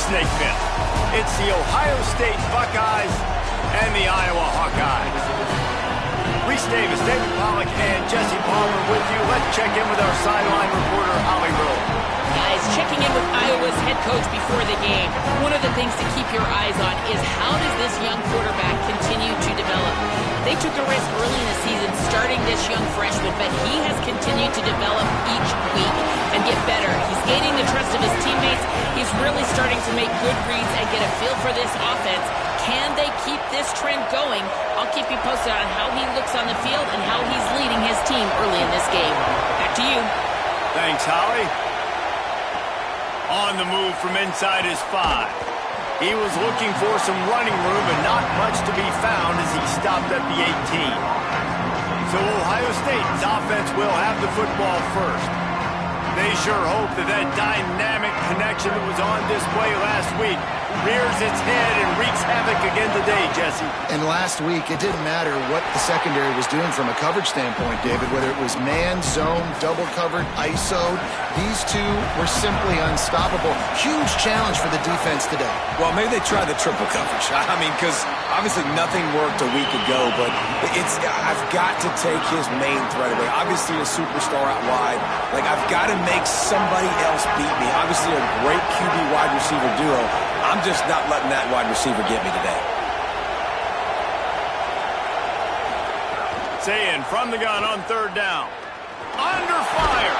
snake pit. It's the Ohio State Buckeyes and the Iowa Hawkeyes. Reese Davis, David Pollack, and Jesse Palmer with you. Let's check in with our sideline reporter, Holly Rowe. Guys, checking in with Iowa's head coach before the game. One of the things to keep your eyes on is how does this young quarterback continue to develop? They took a risk early in the season starting this young freshman, but he has continued to develop each week and get better. He's gaining the trust of his teammates. He's really starting to make good reads and get a feel for this offense. Can they keep this trend going? I'll keep you posted on how he looks on the field and how he's leading his team early in this game. Back to you. Thanks, Holly. On the move from inside his 5. He was looking for some running room, but not much to be found as he stopped at the 18. So Ohio State's offense will have the football first. They sure hope that that dynamic connection that was on display last week rears its head and wreaks havoc again today, Jesse. And last week, it didn't matter what the secondary was doing from a coverage standpoint, David, whether it was man, zone, double covered, ISO'd. These two were simply unstoppable. Huge challenge for the defense today. Well, maybe they tried the triple coverage. I mean, because obviously nothing worked a week ago, but I've got to take his main threat away. Obviously a superstar out wide. Like, I've got to make somebody else beat me. Obviously a great QB wide receiver duo. I'm just not letting that wide receiver get me today. Saying from the gun on 3rd down. Under fire.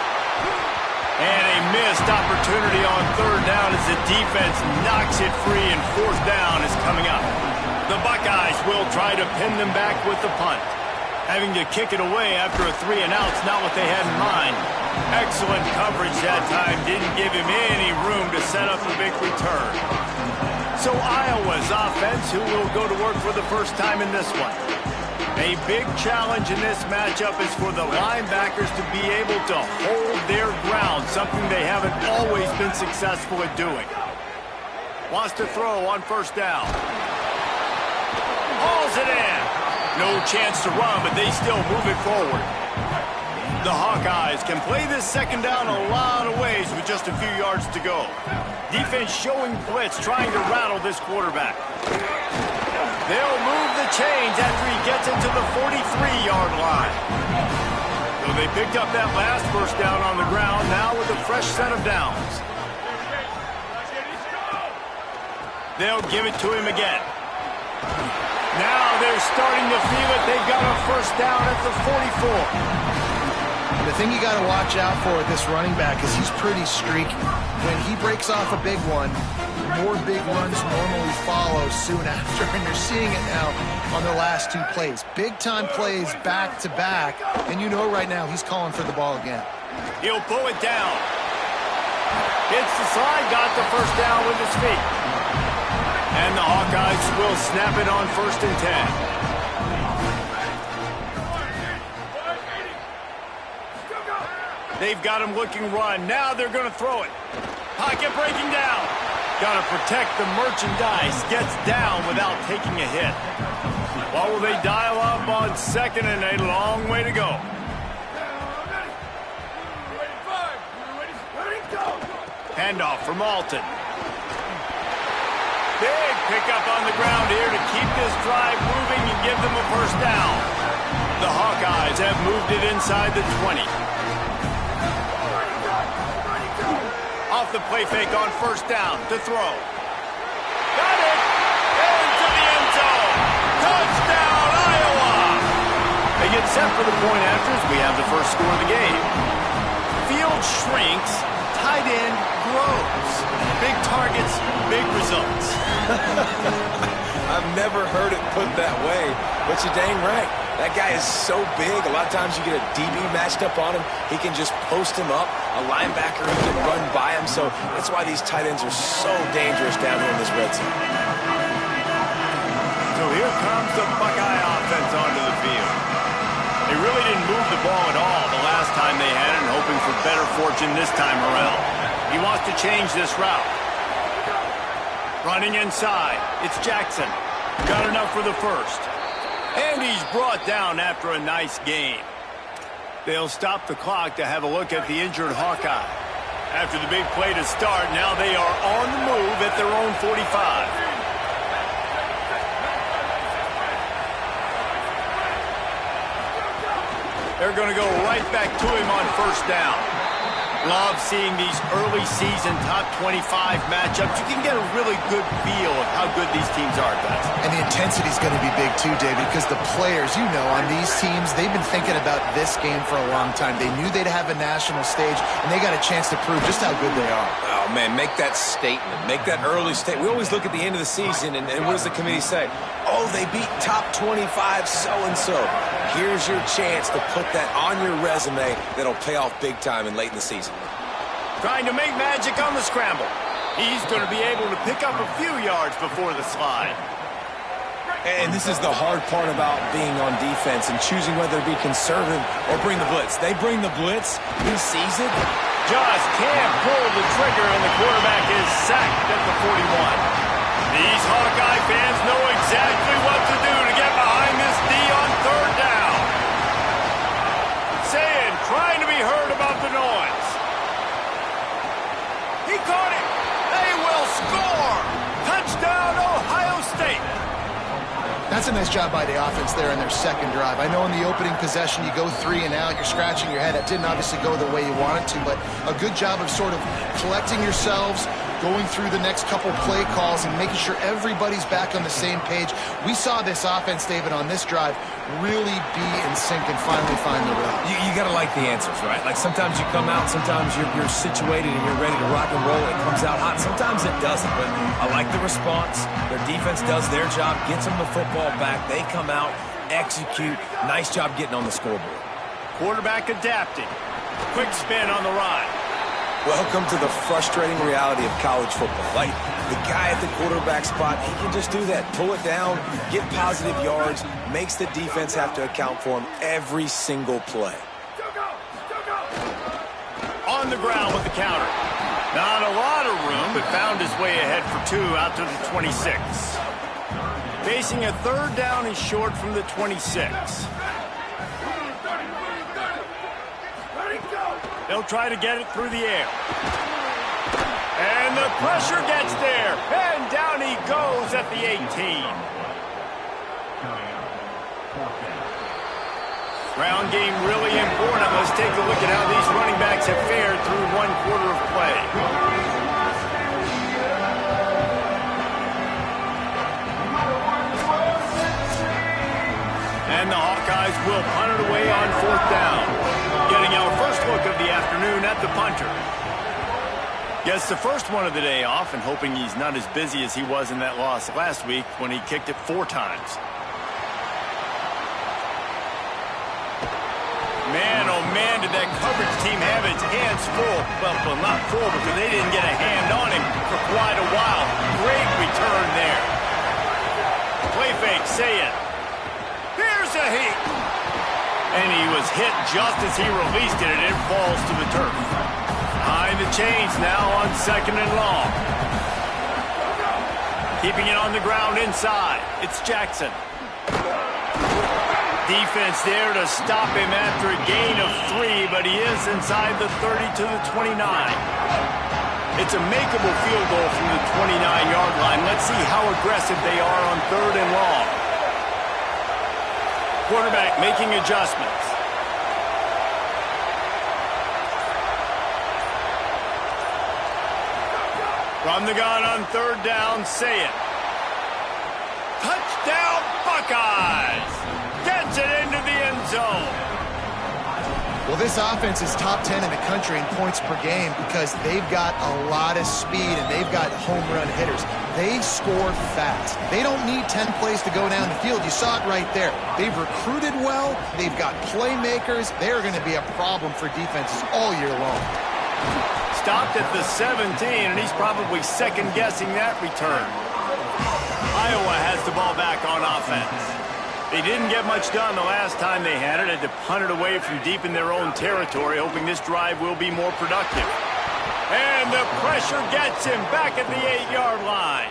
And a missed opportunity on 3rd down as the defense knocks it free and 4th down is coming up. The Buckeyes will try to pin them back with the punt. Having to kick it away after a 3-and-out's not what they had in mind. Excellent coverage that time. Didn't give him any room to set up a big return. So Iowa's offense, who will go to work for the first time in this one. A big challenge in this matchup is for the linebackers to be able to hold their ground, something they haven't always been successful at doing. Wants to throw on 1st down. Hauls it in. No chance to run, but they still move it forward. The Hawkeyes can play this 2nd down a lot of ways with just a few yards to go. Defense showing blitz, trying to rattle this quarterback. They'll move the chains after he gets into the 43-yard line. So they picked up that last 1st down on the ground, now with a fresh set of downs. They'll give it to him again. Now they're starting to feel it. They've got a 1st down at the 44. The thing you got to watch out for with this running back is he's pretty streaky. When he breaks off a big one, more big runs normally follow soon after, and you're seeing it now on the last 2 plays. Big-time plays back-to-back, and you know right now he's calling for the ball again. He'll pull it down. Hits the slide, got the 1st down with his feet. And the Hawkeyes will snap it on 1st and 10. They've got him looking run. Now they're going to throw it. Pocket breaking down. Got to protect the merchandise. Gets down without taking a hit. What will they dial up on 2nd and a long way to go? Handoff from Alton. Big pickup on the ground here to keep this drive moving and give them a 1st down. The Hawkeyes have moved it inside the 20. Off the play fake on 1st down to throw. Got it! Into the end zone! Touchdown, Iowa! They get set for the point after as we have the first score of the game. Field shrinks, tight end grows. Big targets, big results. I've never heard it put that way, but you're dang right. That guy is so big, a lot of times you get a DB matched up on him. He can just post him up. A linebacker who can run by him. So that's why these tight ends are so dangerous down here in this red zone. So here comes the Buckeye offense onto the field. They really didn't move the ball at all the last time they had it, and hoping for better fortune this time around. He wants to change this route. Running inside. It's Jackson. Got enough for the 1st. And he's brought down after a nice gain. They'll stop the clock to have a look at the injured Hawkeye. After the big play to start, now they are on the move at their own 45. They're going to go right back to him on first down. Love seeing these early season top 25 matchups. You can get a really good feel of how good these teams are, guys. And the intensity is going to be big too, David, because the players, you know, on these teams, they've been thinking about this game for a long time. They knew they'd have a national stage, and they got a chance to prove just how good they are. Oh, man, make that statement. Make that early statement. We always look at the end of the season, and what does the committee say? Oh, they beat top 25 so-and-so. Here's your chance to put that on your resume that'll pay off big time and late in the season. Trying to make magic on the scramble. He's going to be able to pick up a few yards before the slide. And this is the hard part about being on defense and choosing whether to be conservative or bring the blitz. They bring the blitz. He sees it. Just can't pull the trigger, and the quarterback is sacked at the 41. These Hawkeye fans know exactly what to do to get behind this D on third down. Saying, trying to be heard about the noise. He caught it. They will score. Touchdown, Ohio State. That's a nice job by the offense there in their second drive. I know in the opening possession you go 3 and out, you're scratching your head. That didn't obviously go the way you wanted to, but a good job of sort of collecting yourselves, going through the next couple play calls and making sure everybody's back on the same page. We saw this offense, David, on this drive really be in sync and finally find the rhythm. You got to like the answers, right? Like sometimes you come out, sometimes you're situated and you're ready to rock and roll. It comes out hot. Sometimes it doesn't, but I like the response. Their defense does their job, gets them the football back. They come out, execute. Nice job getting on the scoreboard. Quarterback adapting. Quick spin on the ride. Welcome to the frustrating reality of college football. Like, the guy at the quarterback spot, he can just do that. Pull it down, get positive yards, makes the defense have to account for him every single play. On the ground with the counter. Not a lot of room, but found his way ahead for 2 out to the 26. Facing a third down and short from the 26. They'll try to get it through the air. And the pressure gets there. And down he goes at the 18. Ground game really important. Let's take a look at how these running backs have fared through 1 quarter of play. And the Hawkeyes will punt it away on 4th down. Getting our first look of the afternoon at the punter. Gets the first one of the day off and hoping he's not as busy as he was in that loss last week when he kicked it 4 times. Man, oh man, did that coverage team have its hands full. Well, not full because they didn't get a hand on him for quite a while. Great return there. Play fake, say it. Here's a heat. And he was hit just as he released it, and it falls to the turf. Behind the chains now on 2nd and long. Keeping it on the ground inside. It's Jackson. Defense there to stop him after a gain of 3, but he is inside the 30 to the 29. It's a makeable field goal from the 29-yard line. Let's see how aggressive they are on 3rd and long. Quarterback making adjustments. From the gun on 3rd down, say it. Touchdown, Buckeyes! Gets it into the end zone. Well, this offense is top 10 in the country in points per game because they've got a lot of speed and they've got home run hitters. They score fast. They don't need 10 plays to go down the field. You saw it right there. They've recruited well. They've got playmakers. They're going to be a problem for defenses all year long. Stopped at the 17, and he's probably second-guessing that return. Iowa has the ball back on offense. They didn't get much done the last time they had it. Had to punt it away from deep in their own territory, hoping this drive will be more productive. And the pressure gets him back at the 8-yard line.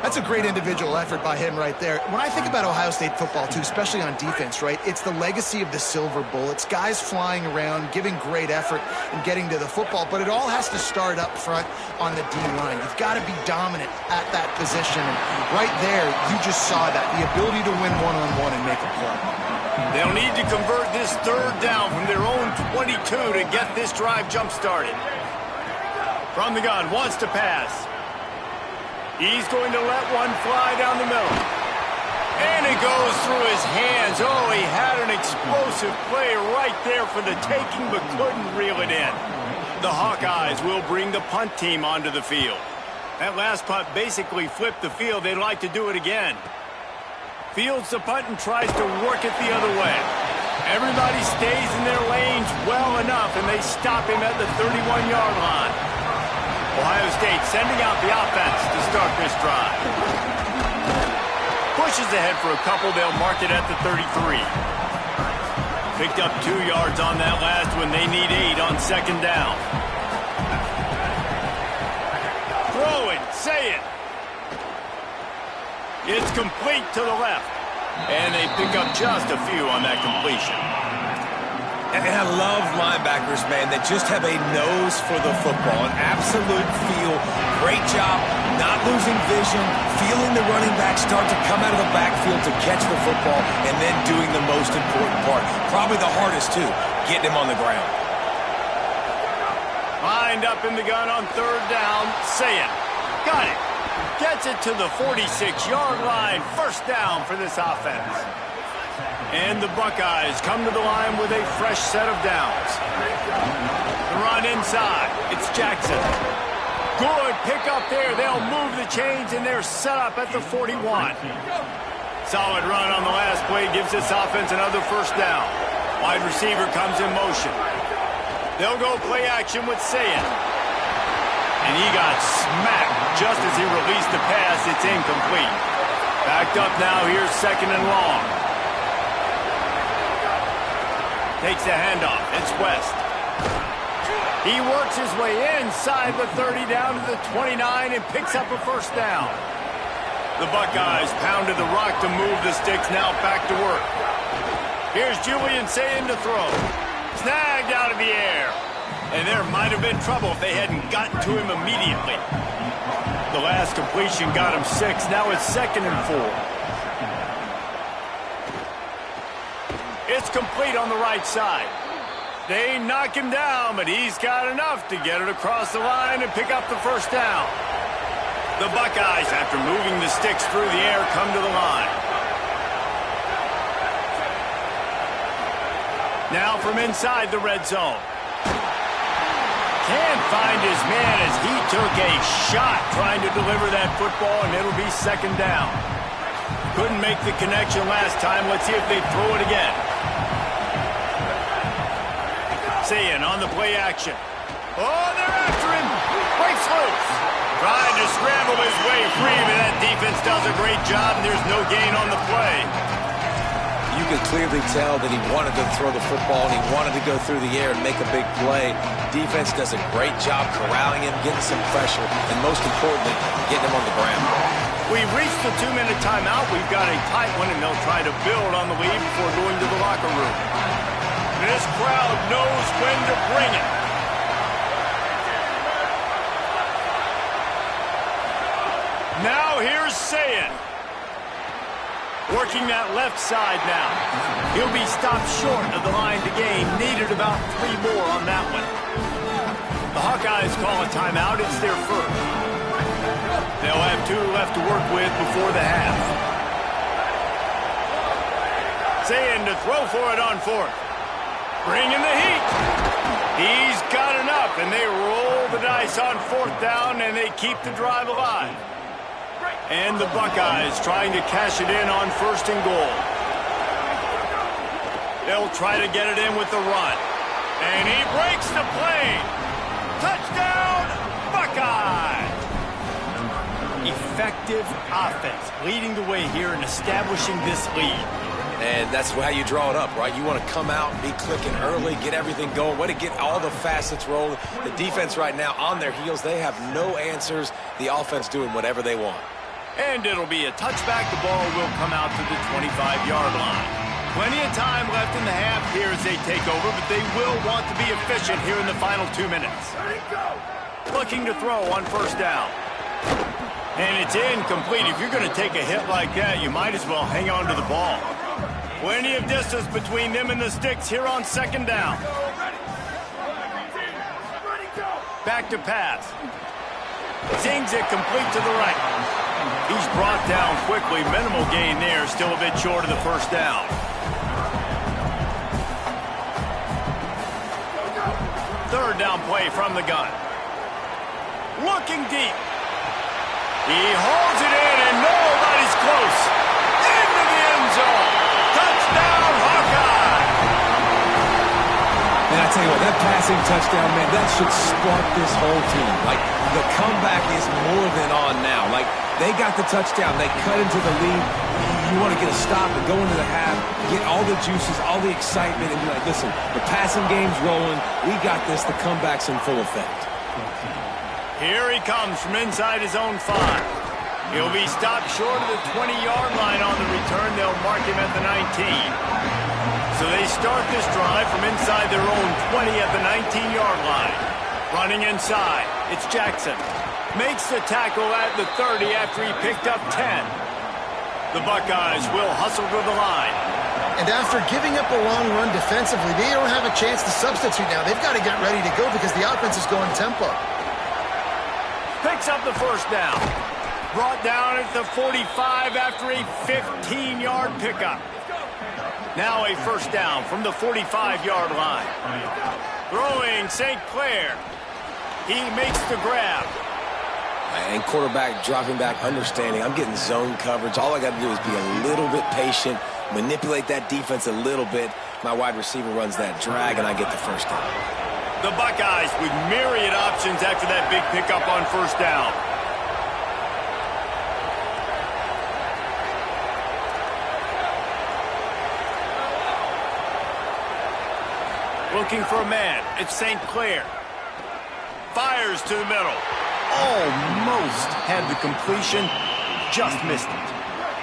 That's a great individual effort by him right there. When I think about Ohio State football, too, especially on defense, right, it's the legacy of the Silver Bullets, guys flying around, giving great effort and getting to the football, but it all has to start up front on the D-line. You've got to be dominant at that position, and right there, you just saw that, the ability to win one-on-one and make a play. They'll need to convert this third down from their own 22 to get this drive jump-started. From the gun, wants to pass. He's going to let one fly down the middle. And it goes through his hands. Oh, he had an explosive play right there for the taking, but couldn't reel it in. The Hawkeyes will bring the punt team onto the field. That last punt basically flipped the field. They'd like to do it again. Fields the punt and tries to work it the other way. Everybody stays in their lanes well enough, and they stop him at the 31-yard line. Ohio State sending out the offense to start this drive. Pushes ahead for a couple. They'll mark it at the 33. Picked up 2 yards on that last one. They need 8 on second down. Throw it. Say it. It's complete to the left. And they pick up just a few on that completion. And I love linebackers, man, that just have a nose for the football, an absolute feel. Great job not losing vision, feeling the running back start to come out of the backfield to catch the football, and then doing the most important part. Probably the hardest, too, getting him on the ground. Lined up in the gun on third down. Saying, got it. Gets it to the 46-yard line. First down for this offense. And the Buckeyes come to the line with a fresh set of downs. The run inside. It's Jackson. Good pick up there. They'll move the chains, and they're set up at the 41. Solid run on the last play. Gives this offense another first down. Wide receiver comes in motion. They'll go play action with Saying. And he got smacked just as he released the pass. It's incomplete. Backed up now. Here's second and long. Takes the handoff. It's West. He works his way inside the 30 down to the 29 and picks up a first down. The Buckeyes pounded the rock to move the sticks. Now back to work. Here's Julian Saying to throw. Snagged out of the air. And there might have been trouble if they hadn't gotten to him immediately. The last completion got him 6. Now it's second and 4. It's complete on the right side. They knock him down, but he's got enough to get it across the line and pick up the first down. The Buckeyes, after moving the sticks through the air, come to the line. Now from inside the red zone. Can't find his man as he took a shot trying to deliver that football, and it'll be second down. Couldn't make the connection last time. Let's see if they throw it again. Saying on the play action. Oh, they're after him. Breaks loose. Trying to scramble his way free, but that defense does a great job, and there's no gain on the play. You could clearly tell that he wanted to throw the football, and he wanted to go through the air and make a big play. Defense does a great job corralling him, getting some pressure, and most importantly, getting him on the ground. We've reached the 2-minute timeout. We've got a tight one, and they'll try to build on the lead before going to the locker room. This crowd knows when to bring it. Now here's Saying. Working that left side now. He'll be stopped short of the line to gain. Needed about 3 more on that one. The Hawkeyes call a timeout. It's their first. They'll have 2 left to work with before the half. Saying to throw for it on fourth. Bringing the heat. He's got enough, and they roll the dice on fourth down, and they keep the drive alive. And the Buckeyes trying to cash it in on first and goal. They'll try to get it in with the run. And he breaks the play. Touchdown, Buckeyes! Effective offense, leading the way here and establishing this lead. And that's how you draw it up, right? You want to come out, be clicking early, get everything going, way to get all the facets rolling. The defense right now on their heels, they have no answers. The offense doing whatever they want. And it'll be a touchback. The ball will come out to the 25-yard line. Plenty of time left in the half here as they take over, but they will want to be efficient here in the final 2 minutes. Looking to throw on first down. And it's incomplete. If you're going to take a hit like that, you might as well hang on to the ball. Plenty of distance between them and the sticks here on second down. Back to pass. Zings it complete to the right. He's brought down quickly. Minimal gain there. Still a bit short of the first down. Third down play from the gun. Looking deep. He holds it in, and nobody's close. Into the end zone. Touchdown, Hawkeye. And I tell you what, that passing touchdown, man, that should spark this whole team. Like, the comeback is more than on now. Like, they got the touchdown. They cut into the lead. You want to get a stop and go into the half, get all the juices, all the excitement, and be like, listen, the passing game's rolling. We got this. The comeback's in full effect. Here he comes from inside his own 5. He'll be stopped short of the 20-yard line on the return. They'll mark him at the 19. So they start this drive from inside their own 20 at the 19-yard line. Running inside, it's Jackson. Makes the tackle at the 30 after he picked up 10. The Buckeyes will hustle to the line. And after giving up a long run defensively, they don't have a chance to substitute now. They've got to get ready to go because the offense is going tempo. Picks up the first down. Brought down at the 45 after a 15-yard pickup. Now a first down from the 45-yard line. Throwing St. Clair. He makes the grab. And quarterback dropping back, understanding I'm getting zone coverage. All I got to do is be a little bit patient, manipulate that defense a little bit. My wide receiver runs that drag, and I get the first down. The Buckeyes with myriad options after that big pickup on first down. Looking for a man. It's St. Clair. Fires to the middle. Almost had the completion. Just missed it.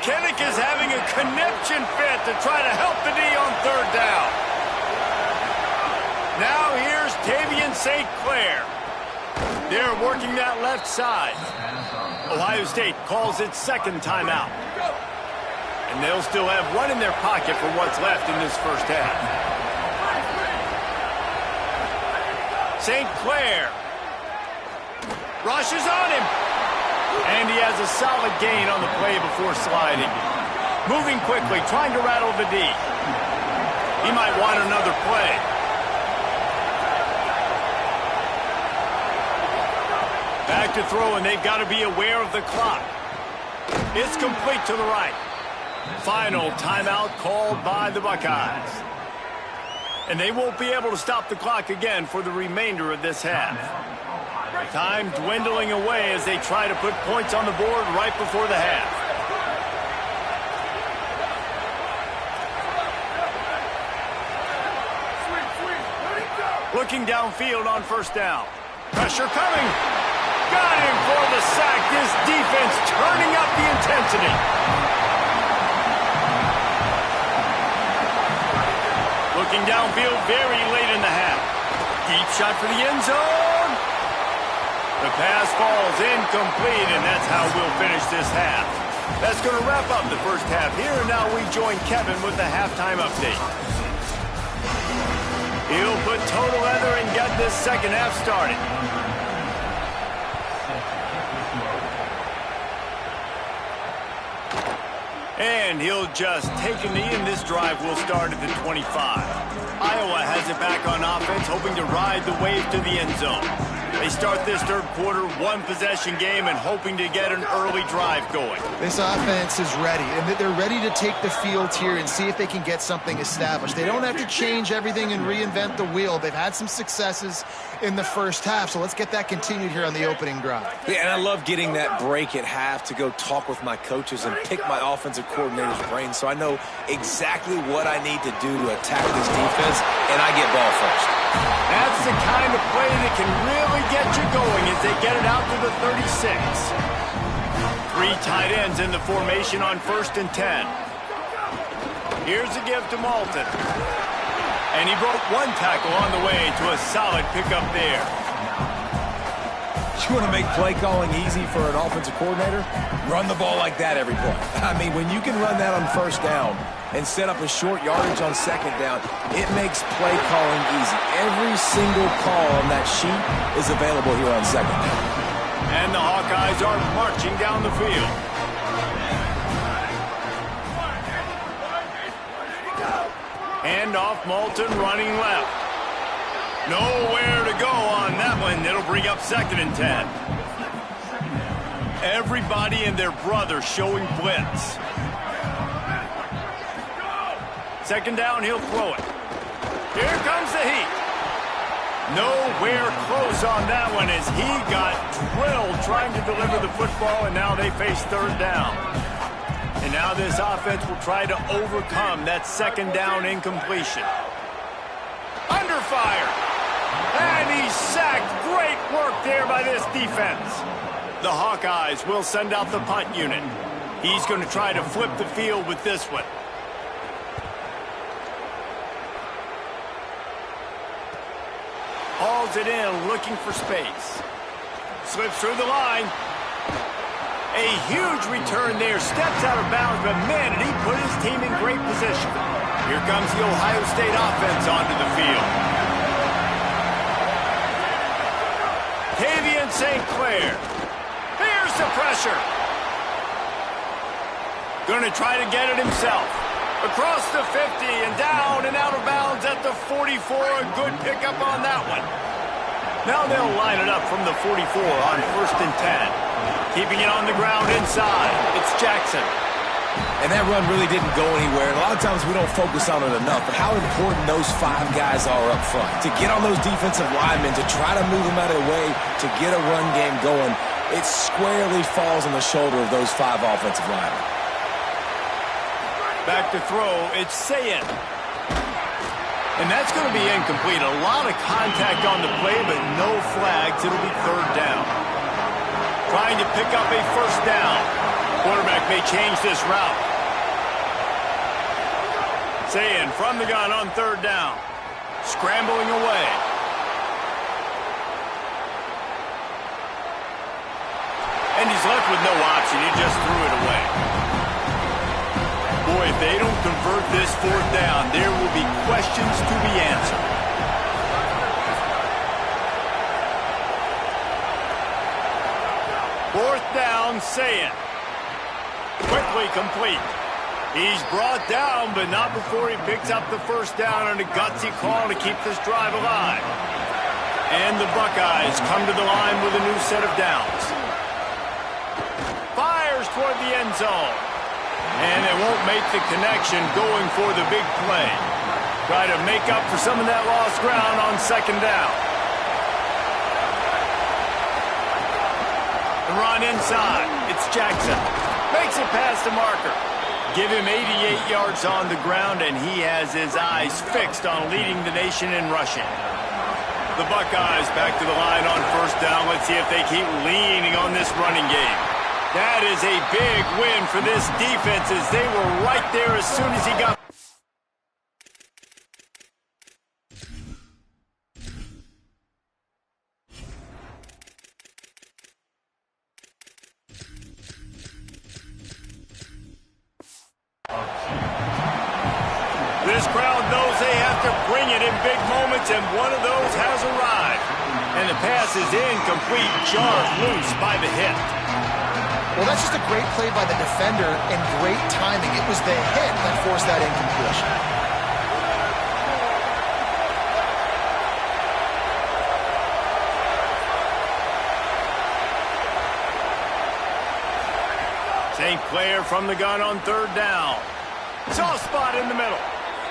Kinnick is having a conniption fit to try to help the D on third down. Now here's Tavian St. Clair. They're working that left side. Ohio State calls its second timeout. And they'll still have one in their pocket for what's left in this first half. St. Clair rushes on him. And he has a solid gain on the play before sliding. Moving quickly, trying to rattle the D. He might want another play. Back to throw, and they've got to be aware of the clock. It's complete to the right. Final timeout called by the Buckeyes. And they won't be able to stop the clock again for the remainder of this half. Time dwindling away as they try to put points on the board right before the half. Looking downfield on first down. Pressure coming. Got him for the sack. This defense turning up the intensity. Looking downfield very late in the half. Deep shot for the end zone. The pass falls incomplete, and that's how we'll finish this half. That's going to wrap up the first half here, and now we join Kevin with the halftime update. He'll put total leather and get this second half started. And he'll just take a knee, and this drive will start at the 25. Iowa has it back on offense, hoping to ride the wave to the end zone. They start this third quarter, one-possession game, and hoping to get an early drive going. This offense is ready, and they're ready to take the field here and see if they can get something established. They don't have to change everything and reinvent the wheel. They've had some successes in the first half, so let's get that continued here on the opening drive. Yeah, and I love getting that break at half to go talk with my coaches and pick my offensive coordinator's brain so I know exactly what I need to do to attack this defense, and I get ball first. That's the kind of play that can really get you going as they get it out to the 36. Three tight ends in the formation on 1st and 10. Here's a give to Malton. And he broke one tackle on the way to a solid pickup there. You want to make play calling easy for an offensive coordinator? Run the ball like that every play. I mean, when you can run that on 1st down and set up a short yardage on 2nd down, it makes play calling easy. Every single call on that sheet is available here on 2nd down. And the Hawkeyes are marching down the field. Hand off, Malton running left. Nowhere to go on that one. It'll bring up 2nd and 10. Everybody and their brother showing blitz. 2nd down, he'll throw it. Here comes the heat. Nowhere close on that one as he got drilled trying to deliver the football, and now they face 3rd down. And now this offense will try to overcome that 2nd down incompletion. Under fire. And he's sacked. Great work there by this defense. The Hawkeyes will send out the punt unit. He's going to try to flip the field with this one. Hauls it in, looking for space. Slips through the line. A huge return there. Steps out of bounds, but man, did he put his team in great position. Here comes the Ohio State offense onto the field. Tavian St. Clair. Here's the pressure. Going to try to get it himself. Across the 50 and down and out of bounds at the 44. A good pickup on that one. Now they'll line it up from the 44 on 1st and 10. Keeping it on the ground inside. It's Jackson. And that run really didn't go anywhere. And a lot of times we don't focus on it enough, but how important those 5 guys are up front. To get on those defensive linemen, to try to move them out of the way, to get a run game going, it squarely falls on the shoulder of those 5 offensive linemen. Back to throw, it's Sayin. And that's going to be incomplete. A lot of contact on the play, but no flags. It'll be 3rd down. Trying to pick up a 1st down. Quarterback may change this route. Sayin from the gun on 3rd down. Scrambling away. And he's left with no option. He just threw it away. Boy, if they don't convert this 4th down, there will be questions to be answered. Fourth down, Sayin. Quickly complete. He's brought down, but not before he picks up the 1st down on a gutsy call to keep this drive alive. And the Buckeyes come to the line with a new set of downs. Fires toward the end zone. And it won't make the connection going for the big play. Try to make up for some of that lost ground on 2nd down. The run inside. It's Jackson. Makes it past the marker. Give him 88 yards on the ground, and he has his eyes fixed on leading the nation in rushing. The Buckeyes back to the line on 1st down. Let's see if they keep leaning on this running game. That is a big win for this defense as they were right there as soon as he got. This crowd knows they have to bring it in big moments, and one of those has arrived. And the pass is incomplete, jarred loose by the hit. Well, that's just a great play by the defender and great timing. It was the hit that forced that incompletion. St. Clair from the gun on 3rd down. Soft spot in the middle.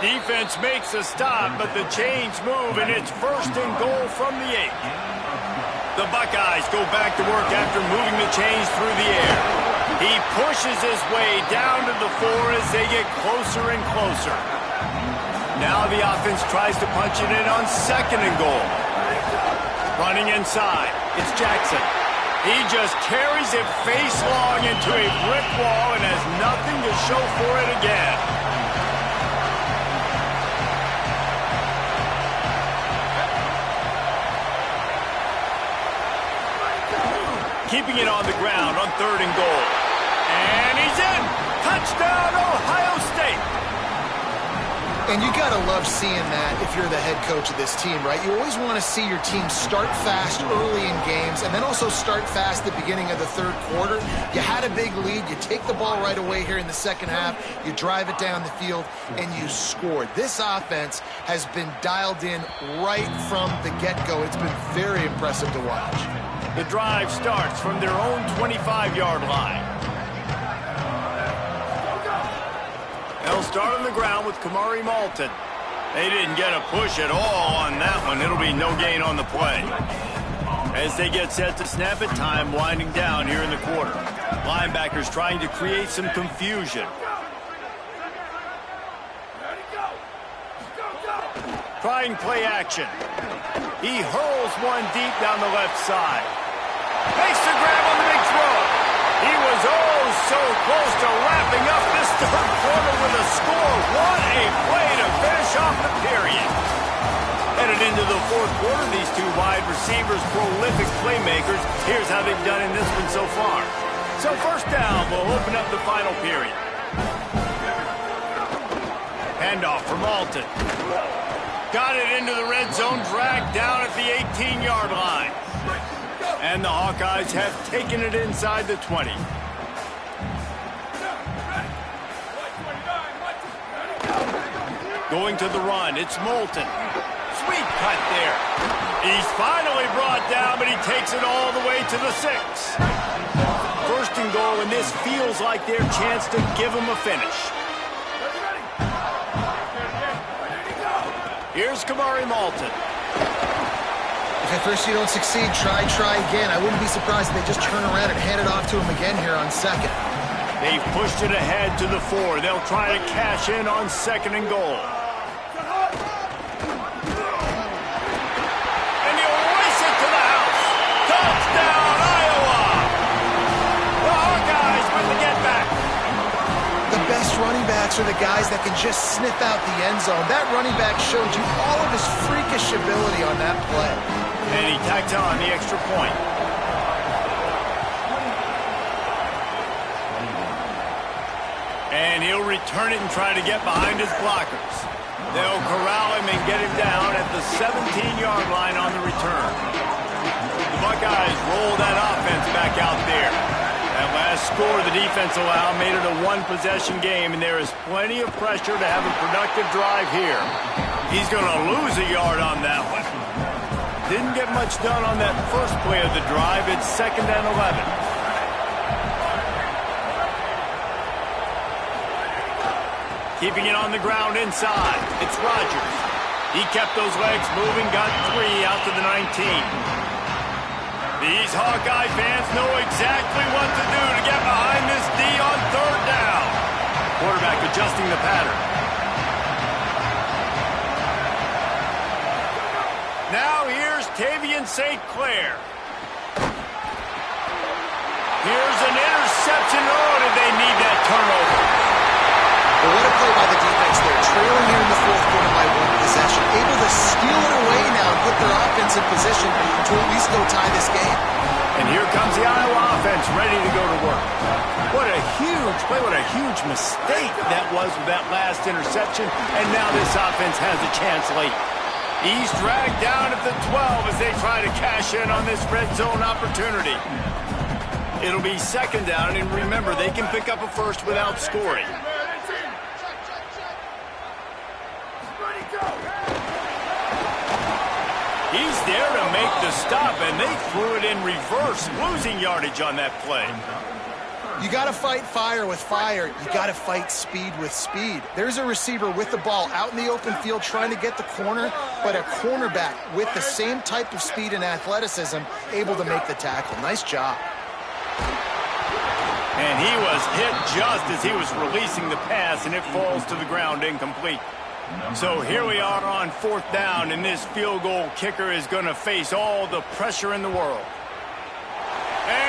Defense makes a stop, but the chains move, and it's 1st and goal from the 8. The Buckeyes go back to work after moving the chains through the air. He pushes his way down to the 4 as they get closer and closer. Now the offense tries to punch it in on 2nd and goal. Running inside, it's Jackson. He just carries it face long into a brick wall and has nothing to show for it again. Keeping it on the ground on 3rd and goal. And he's in! Touchdown, Ohio State! And you got to love seeing that if you're the head coach of this team, right? You always want to see your team start fast early in games and then also start fast at the beginning of the 3rd quarter. You had a big lead. You take the ball right away here in the 2nd half. You drive it down the field, and you scored. This offense has been dialed in right from the get-go. It's been very impressive to watch. The drive starts from their own 25-yard line. They'll start on the ground with Kamari Malton. They didn't get a push at all on that one. It'll be no gain on the play. As they get set to snap it, time winding down here in the quarter. Linebackers trying to create some confusion. Trying play action. He hurls one deep down the left side. Makes the grab on the big throw. He was so close to wrapping up this 3rd quarter with a score. What a play to finish off the period. Headed into the 4th quarter, these two wide receivers, prolific playmakers. Here's how they've done in this one so far. So 1st down will open up the final period. Handoff for Malton. Got it into the red zone, dragged down at the 18-yard line. And the Hawkeyes have taken it inside the 20. Going to the run, it's Moulton. Sweet cut there. He's finally brought down, but he takes it all the way to the 6. 1st and goal, and this feels like their chance to give him a finish. Here's Kamari Malton. If at first you don't succeed, try again. I wouldn't be surprised if they just turn around and hand it off to him again here on 2nd. They've pushed it ahead to the 4. They'll try to cash in on 2nd and goal. And he'll race it to the house. Touchdown, Iowa! The Hawkeyes with the get back. The best running backs are the guys that can just sniff out the end zone. That running back showed you all of his freakish ability on that play. And he tacked on the extra point. And he'll return it and try to get behind his blockers. They'll corral him and get him down at the 17-yard line on the return. The Buckeyes roll that offense back out there. That last score the defense allowed made it a 1-possession game, and there is plenty of pressure to have a productive drive here. He's going to lose a yard on that one. Didn't get much done on that first play of the drive. It's 2nd and 11. Keeping it on the ground inside. It's Rodgers. He kept those legs moving, got 3 out to the 19. These Hawkeye fans know exactly what to do to get behind this D on 3rd down. Quarterback adjusting the pattern. Now here's Tavian St. Clair. Here's an interception. Oh, did they need that turnover? Well, what a play by the defense there. Trailing here in the 4th quarter by 1 possession. Able to steal it away now and put their offense in position to at least go tie this game. And here comes the Iowa offense ready to go to work. What a huge play. What a huge mistake that was with that last interception. And now this offense has a chance late. He's dragged down at the 12 as they try to cash in on this red zone opportunity. It'll be 2nd down, and remember, they can pick up a first without scoring. He's there to make the stop, and they threw it in reverse, losing yardage on that play. You got to fight fire with fire. You got to fight speed with speed. There's a receiver with the ball out in the open field trying to get the corner, but a cornerback with the same type of speed and athleticism able to make the tackle. Nice job. And he was hit just as he was releasing the pass, and it falls to the ground incomplete. So here we are on 4th down, and this field goal kicker is going to face all the pressure in the world. And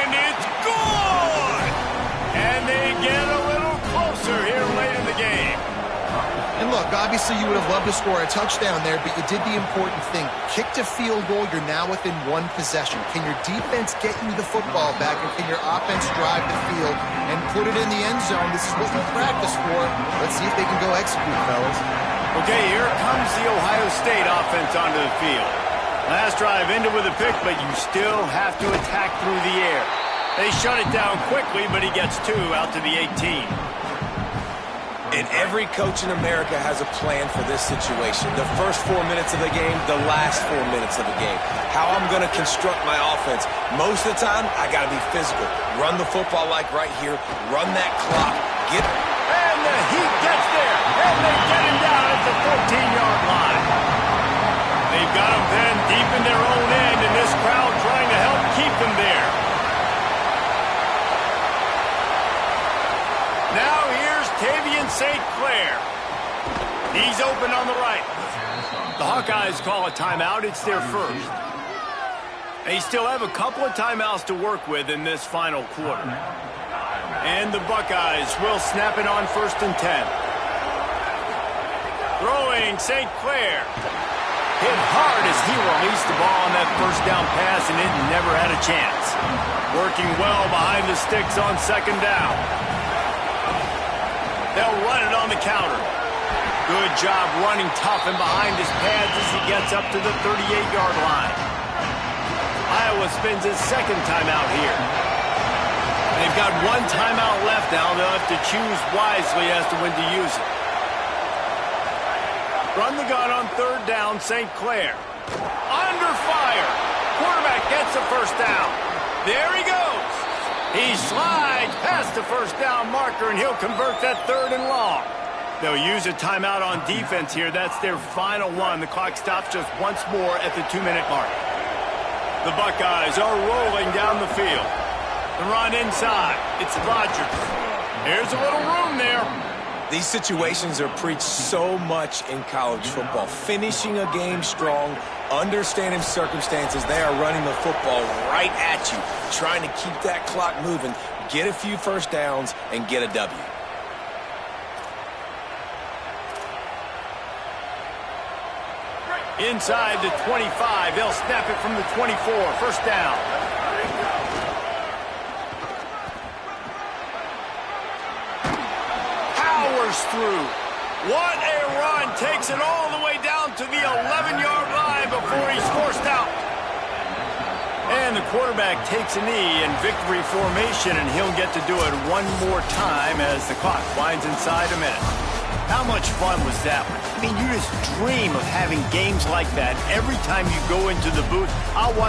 obviously you would have loved to score a touchdown there, but you did the important thing. Kicked a field goal, you're now within one possession. Can your defense get you the football back, and can your offense drive the field and put it in the end zone? This is what you practice for. Let's see if they can go execute, fellas. Okay, here comes the Ohio State offense onto the field. Last drive ended with a pick, but you still have to attack through the air. They shut it down quickly, but he gets 2 out to the 18. And every coach in America has a plan for this situation. The first 4 minutes of the game, the last 4 minutes of the game. How I'm going to construct my offense. Most of the time, I got to be physical. Run the football like right here. Run that clock. Get it. And the Heat gets there. And they get him down at the 14-yard line. They've got him then deep in their own end, and this crowd trying to help keep them there. Now here's Tavian St. Clair. He's open on the right. The Hawkeyes call a timeout. It's their first. They still have a couple of timeouts to work with in this final quarter. And the Buckeyes will snap it on 1st and 10. Throwing St. Clair. Hit hard as he released the ball on that first down pass, and it never had a chance. Working well behind the sticks on 2nd down. They'll run it on the counter. Good job running tough and behind his pads as he gets up to the 38-yard line. Iowa spends his 2nd timeout here. They've got 1 timeout left now. They'll have to choose wisely as to when to use it. Run the gun on 3rd down, St. Clair. Under fire. Quarterback gets the 1st down. There he goes. He slides past the 1st down marker, and he'll convert that 3rd and long. They'll use a timeout on defense here. That's their final one. The clock stops just once more at the 2-minute mark. The Buckeyes are rolling down the field. The run inside. It's Rodgers. Here's a little room there. These situations are preached so much in college football. Finishing a game strong, understanding circumstances. They are running the football right at you, trying to keep that clock moving, get a few 1st downs, and get a W. Inside the 25, they'll snap it from the 24, 1st down. Powers through. What a run. Takes it all the way down to the 11-yard line before he's forced out. And the quarterback takes a knee in victory formation, and he'll get to do it one more time as the clock winds inside a minute. How much fun was that one? I mean, you just dream of having games like that every time you go into the booth. I'll watch